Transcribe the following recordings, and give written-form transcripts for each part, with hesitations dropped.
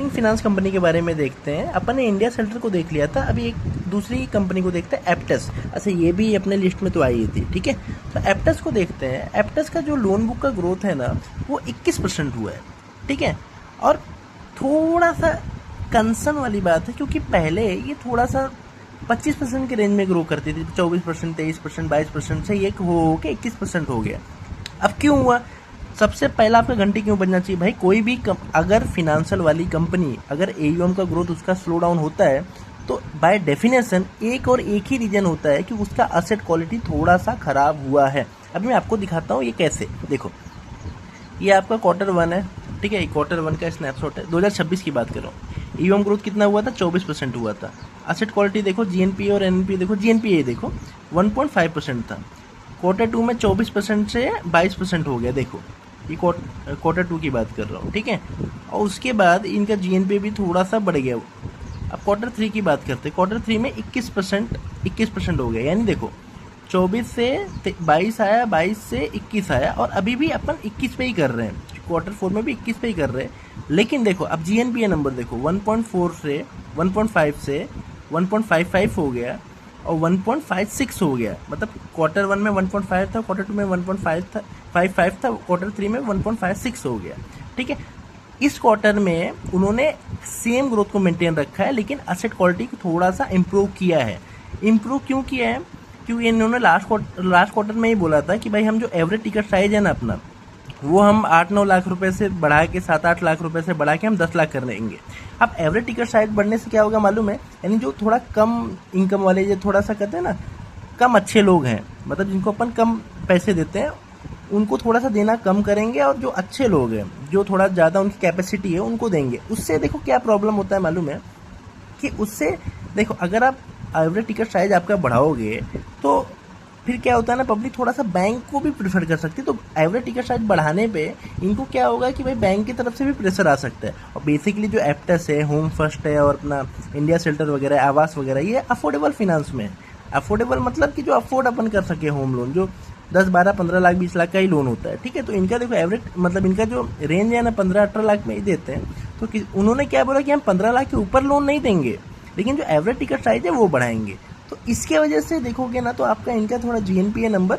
Finance company के बारे में देखते हैं। अपन ने इंडिया सेंटर को देख लिया था, अभी एक दूसरी कंपनी को देखते हैं, एप्टस। अच्छा, ये भी अपने लिस्ट में तो आई थी, ठीक है। तो एप्टस को देखते हैं। एप्टस का जो लोन बुक का ग्रोथ है ना, वो 21% हुआ है, ठीक है। और थोड़ा सा कंसर्न वाली बात है, क्योंकि पहले ये थोड़ा सा 25% के रेंज में ग्रो करती थी, 24%, 23%, 22% से ये हो के 21% हो गया। अब क्यों हुआ? सबसे पहला आपका घंटी क्यों बजना चाहिए भाई? कोई भी अगर फिनेंशियल वाली कंपनी, अगर एयूएम का ग्रोथ उसका स्लो डाउन होता है, तो बाय डेफिनेशन एक और एक ही रीजन होता है कि उसका असेट क्वालिटी थोड़ा सा खराब हुआ है। अभी मैं आपको दिखाता हूँ ये कैसे। देखो, ये आपका Q1 है, ठीक है। Q1 का स्नैपशॉट है, 2026 की बात कर रहा हूँ। एयूएम ग्रोथ कितना हुआ था? 24% हुआ था। असेट क्वालिटी देखो, जीएनपीए और एनएनपीए देखो। जीएनपीए देखो 1.5% था। Q2 में 24% से 22% हो गया। देखो, ये Q2 की बात कर रहा हूँ, ठीक है। और उसके बाद इनका जीएनपीए भी थोड़ा सा बढ़ गया। अब Q3 की बात करते हैं। Q3 में 21% हो गया। यानी देखो, 24 से 22 आया, 22 से 21 आया, और अभी भी अपन 21 पे ही कर रहे हैं। Q4 में भी 21 पे ही कर रहे हैं। लेकिन देखो, अब जीएनपीए नंबर देखो, 1.4 से 1.5 से 1.55 हो गया और 1.56 हो गया। मतलब Q1 में 1.5 था, Q2 में 1.5 था, 55 था, Q3 में 1.56 हो गया, ठीक है। इस क्वार्टर में उन्होंने सेम ग्रोथ को मेंटेन रखा है, लेकिन एसेट क्वालिटी को थोड़ा सा इम्प्रूव किया है। इम्प्रूव क्यों किया है? क्योंकि इन्होंने लास्ट क्वार्टर में ही बोला था कि भाई हम जो एवरेज टिकट साइज है ना अपना, वो हम 8-9 लाख रुपए से बढ़ा के 7-8 लाख रुपए से बढ़ा के हम 10 लाख कर लेंगे। अब एवरेज टिकट साइज बढ़ने से क्या होगा मालूम है? यानी जो थोड़ा कम इनकम वाले, जो थोड़ा सा कहते हैं ना, कम अच्छे लोग हैं, मतलब जिनको अपन कम पैसे देते हैं, उनको थोड़ा सा देना कम करेंगे, और जो अच्छे लोग हैं, जो थोड़ा ज़्यादा उनकी कैपेसिटी है, उनको देंगे। उससे देखो क्या प्रॉब्लम होता है मालूम है? कि उससे देखो, अगर आप एवरेज टिकट साइज आपका बढ़ाओगे, तो फिर क्या होता है ना, पब्लिक थोड़ा सा बैंक को भी प्रेफर कर सकती है। तो एवरेज टिकट साइज बढ़ाने पे इनको क्या होगा कि भाई बैंक की तरफ से भी प्रेशर आ सकता है। और बेसिकली जो एप्टस है, होम फर्स्ट है, और अपना इंडिया शेल्टर वगैरह, आवास वगैरह, ये अफोर्डेबल फिनांस में है। अफोर्डेबल मतलब कि जो अफोर्ड अपन कर सके होम लोन, जो 10, 12, 15 लाख, 20 लाख का ही लोन होता है, ठीक है। तो इनका देखो एवरेज, मतलब इनका जो रेंज है ना, 15-18 लाख में ही देते हैं। तो उन्होंने क्या बोला कि हम 15 लाख के ऊपर लोन नहीं देंगे, लेकिन जो एवरेज टिकट साइज है वो बढ़ाएंगे। तो इसके वजह से देखोगे ना, तो आपका इनका थोड़ा जीएनपीए नंबर,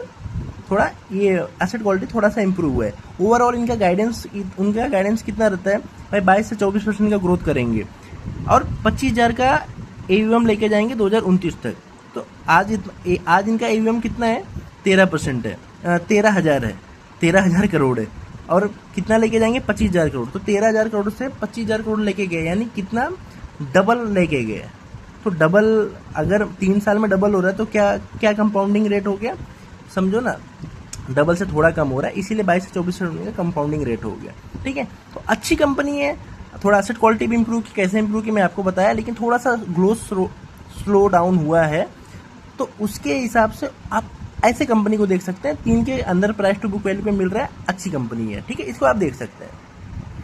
थोड़ा ये एसेट क्वालिटी थोड़ा सा इंप्रूव हुआ है। ओवरऑल उनका गाइडेंस कितना रहता है भाई? 22 से 24% का ग्रोथ करेंगे, और 25,000 का एयूएम लेके जाएंगे 2029 तक। तो आज इनका एयूएम कितना है? 13% है, 13,000 है, 13,000 करोड़ है। और कितना लेके जाएंगे? 25,000 करोड़। तो 13,000 करोड़ से 25,000 करोड़ लेके गए, यानी कितना? डबल लेके गए। तो डबल, अगर 3 साल में डबल हो रहा है, तो क्या क्या कंपाउंडिंग रेट हो गया, समझो ना। डबल से थोड़ा कम हो रहा है, इसीलिए 22 से 24% का कंपाउंडिंग रेट हो गया, ठीक है। तो अच्छी कंपनी है। थोड़ा एसेट क्वालिटी भी इंप्रूव की, कैसे इंप्रूव की मैं आपको बताया, लेकिन थोड़ा सा ग्रोथ स्लो डाउन हुआ है। तो उसके हिसाब से आप ऐसे कंपनी को देख सकते हैं। 3 के अंदर प्राइस टू बुक वैल्यू पे मिल रहा है, अच्छी कंपनी है, ठीक है। इसको आप देख सकते हैं।